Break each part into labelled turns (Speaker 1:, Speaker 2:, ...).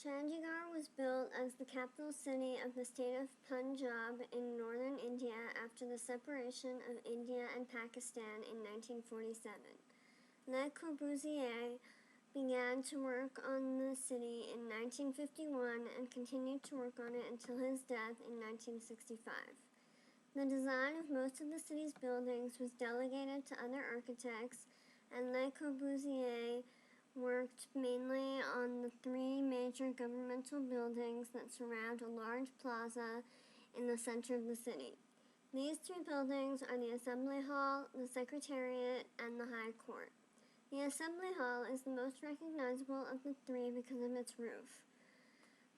Speaker 1: Chandigarh was built as the capital city of the state of Punjab in northern India after the separation of India and Pakistan in 1947. Le Corbusier began to work on the city in 1951 and continued to work on it until his death in 1965. The design of most of the city's buildings was delegated to other architects, and Le Corbusier worked mainly on the three major governmental buildings that surround a large plaza in the center of the city. These three buildings are the Assembly Hall, the Secretariat, and the High Court. The Assembly Hall is the most recognizable of the three because of its roof.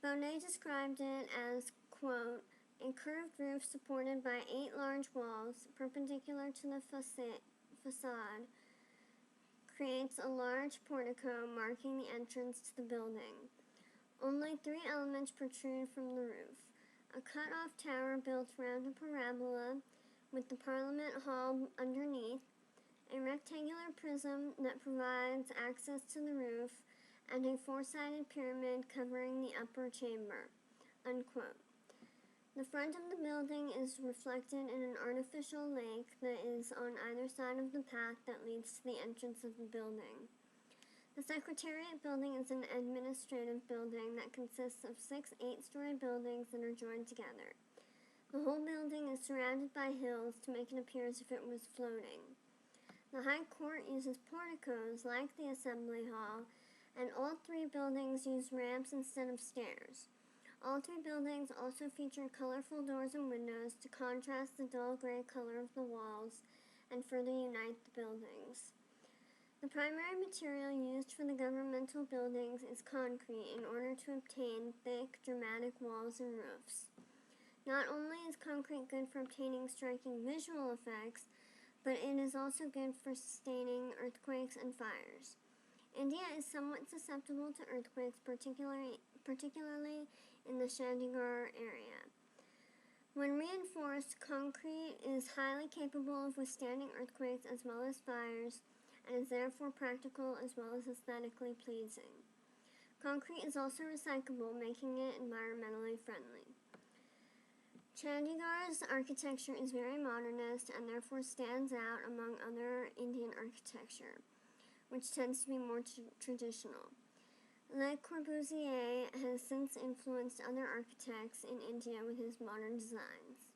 Speaker 1: Bonnet described it as, quote, a curved roof supported by 8 large walls perpendicular to the facade creates a large portico marking the entrance to the building. Only 3 elements protrude from the roof. A cut-off tower built around a parabola with the Parliament Hall underneath, a rectangular prism that provides access to the roof, and a 4-sided pyramid covering the upper chamber, unquote. The front of the building is reflected in an artificial lake that is on either side of the path that leads to the entrance of the building. The Secretariat building is an administrative building that consists of 6 8-story buildings that are joined together. The whole building is surrounded by hills to make it appear as if it was floating. The High Court uses porticos like the Assembly Hall, and all 3 buildings use ramps instead of stairs. All 3 buildings also feature colorful doors and windows to contrast the dull gray color of the walls and further unite the buildings. The primary material used for the governmental buildings is concrete in order to obtain thick, dramatic walls and roofs. Not only is concrete good for obtaining striking visual effects, but it is also good for sustaining earthquakes and fires. India is somewhat susceptible to earthquakes, particularly in the Chandigarh area. When reinforced, concrete is highly capable of withstanding earthquakes as well as fires, and is therefore practical as well as aesthetically pleasing. Concrete is also recyclable, making it environmentally friendly. Chandigarh's architecture is very modernist and therefore stands out among other Indian architecture, which tends to be more traditional. Le Corbusier has since influenced other architects in India with his modern design.